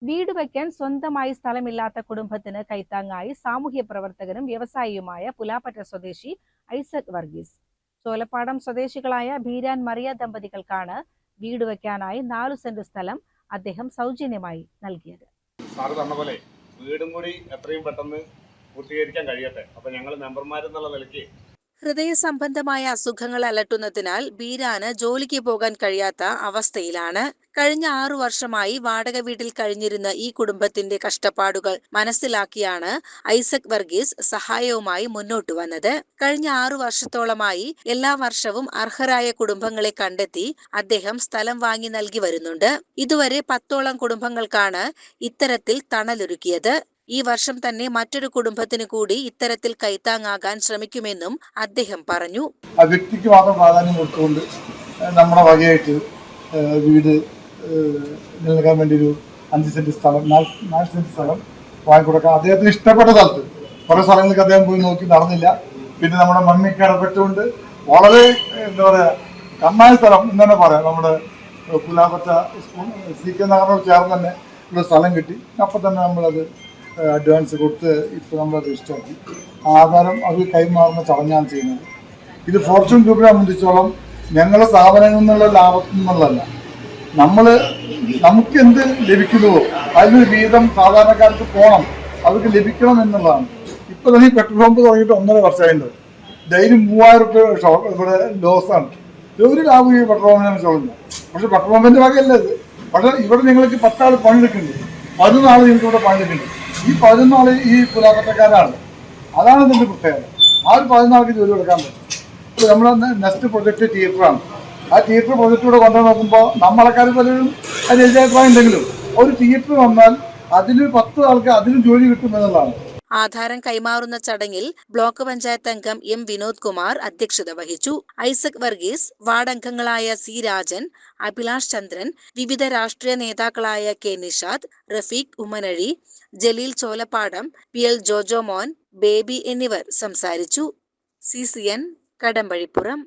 വീട് വയ്ക്കാൻ സ്വന്തമായി സ്ഥലമില്ലാത്ത കുടുംബത്തിന് കൈത്താങ്ങായി സാമൂഹ്യ പ്രവർത്തകനും വ്യവസായിയുമായ പുലാപ്പറ്റ സ്വദേശി ഐസക് വർഗീസ്. ചോലപ്പാടം സ്വദേശികളായ ബീരാൻ മറിയ ദമ്പതികൾക്കാണ് വീട് വയ്ക്കാനായി 4 സെന്റ് സ്ഥലം അദ്ദേഹം സൗജന്യമായി നൽകിയത്. വീടും കൂടി എത്രയും പെട്ടെന്ന് പൂർത്തീകരിക്കാൻ കഴിയട്ടെ. അപ്പൊ ഞങ്ങൾ മെമ്പർമാരെന്നുള്ള നിലയ്ക്ക് ഹൃദയ സംബന്ധമായ അസുഖങ്ങൾ അലട്ടുന്നതിനാൽ ബീരാന് ജോലിക്ക് പോകാൻ കഴിയാത്ത അവസ്ഥയിലാണ്. കഴിഞ്ഞ 6 വർഷമായി വാടക വീട്ടിൽ കഴിഞ്ഞിരുന്ന ഈ കുടുംബത്തിന്റെ കഷ്ടപ്പാടുകൾ മനസ്സിലാക്കിയാണ് ഐസക് വർഗീസ് സഹായവുമായി മുന്നോട്ടു വന്നത്. കഴിഞ്ഞ 6 വർഷത്തോളമായി എല്ലാ വർഷവും അർഹരായ കുടുംബങ്ങളെ കണ്ടെത്തി അദ്ദേഹം സ്ഥലം വാങ്ങി നൽകി വരുന്നുണ്ട്. ഇതുവരെ 10ഓളം കുടുംബങ്ങൾക്കാണ് ഇത്തരത്തിൽ തണലൊരുക്കിയത്. ഈ വർഷം തന്നെ മറ്റൊരു കുടുംബത്തിന് കൂടി ഇത്തരത്തിൽ കൈത്താങ്ങാകാൻ ശ്രമിക്കുമെന്നും അദ്ദേഹം പറഞ്ഞു. ആ വ്യക്തിക്ക് മാത്രം പ്രാധാന്യം കൊടുത്തുകൊണ്ട് നമ്മുടെ വകയായിട്ട് വീട് നൽകാൻ വേണ്ടി ഒരു 5 സെന്റ് സ്ഥലം 4 സെന്റ് സ്ഥലം വാങ്ങിക്കൊടുക്കാം. അദ്ദേഹത്തിന് ഇഷ്ടപ്പെട്ട സ്ഥലത്ത് കുറേ സ്ഥലങ്ങൾക്ക് അദ്ദേഹം പോയി നോക്കി നടന്നില്ല. പിന്നെ നമ്മുടെ മമ്മിക്ക് ഇടപെട്ടുകൊണ്ട് വളരെ എന്താ പറയുക കണ്ണായ സ്ഥലം എന്ന് തന്നെ പറയാം. നമ്മുടെ പുലാപ്പറ്റ സ്കൂൾ CK നഗറിനോട് ചേർന്ന് തന്നെ ഉള്ള സ്ഥലം കിട്ടി. അപ്പം തന്നെ നമ്മളത് അഡ്വാൻസ് കൊടുത്ത് ഇപ്പോൾ നമ്മൾ രജിസ്റ്ററാക്കി ആധാരം അത് കൈമാറുന്ന ചടങ്ങാണ് ചെയ്യുന്നത്. ഇത് ഫോർച്യൂൺ ഗ്രൂപ്പിനെ സംബന്ധിച്ചോളം ഞങ്ങളുടെ സ്ഥാപനങ്ങളിൽ നിന്നുള്ള ലാഭത്തിൽ നിന്നുള്ളതല്ല, നമുക്ക് എന്ത് ലഭിക്കുന്നുവോ അതിനൊരു വീതം സാധാരണക്കാർക്ക് പോകണം, അവർക്ക് ലഭിക്കണം എന്നുള്ളതാണ്. ഇപ്പോൾ തന്നെ ഈ പെട്രോൾ പമ്പ് തുടങ്ങിയിട്ട് 1.5 വർഷമായിട്ടുണ്ട്. ഡെയിലി 3000 രൂപ ഇവിടെ ലോസാണ്. ഒരു ലാഭം ഈ പെട്രോൾ പമ്പിനെ സംബന്ധിച്ചോളുന്നു. പക്ഷെ പെട്രോൾ പമ്പിൻ്റെ വകയല്ല ഇത്. പക്ഷേ ഇവിടെ നിങ്ങൾക്ക് 10 ആൾ പണിയെടുക്കുന്നുണ്ട്, 14 ആൾ നിങ്ങൾക്ക് ഇവിടെ പണിയെടുക്കുന്നുണ്ട്. ഈ 14 ആൾ ഈ പുലാപ്പറ്റക്കാരാണ്. അതാണ് ഇതിൻ്റെ പ്രത്യേകത. ആ ഒരു 14 ആൾക്ക് ജോലി കൊടുക്കാൻ പറ്റും. ഇപ്പോൾ നമ്മുടെ നെക്സ്റ്റ് പ്രൊജക്റ്റ് തിയേറ്ററാണ്. ആ തിയേറ്റർ പ്രൊജക്റ്റിലൂടെ കൊണ്ടു നോക്കുമ്പോൾ നമ്മളെക്കാർ പലരും അതിന് എതിരഭിപ്രായം ഉണ്ടെങ്കിലും ഒരു തിയേറ്റർ വന്നാൽ അതിൽ 10 ആൾക്ക് അതിലും ജോലി കിട്ടുമെന്നുള്ളതാണ്. ആധാരം കൈമാറുന്ന ചടങ്ങിൽ ബ്ലോക്ക് പഞ്ചായത്ത് അംഗം M വിനോദ് കുമാർ അധ്യക്ഷത വഹിച്ചു. ഐസക് വർഗീസ്, വാർഡംഗങ്ങളായ C രാജൻ, അഭിലാഷ് ചന്ദ്രൻ, വിവിധ രാഷ്ട്രീയ നേതാക്കളായ K നിഷാദ്, റഫീഖ് ഉമ്മനഴി, ജലീൽ ചോലപ്പാടം, PL ജോജോ മോൻ, ബേബി എന്നിവർ സംസാരിച്ചു. CCN കടമ്പഴിപ്പുറം.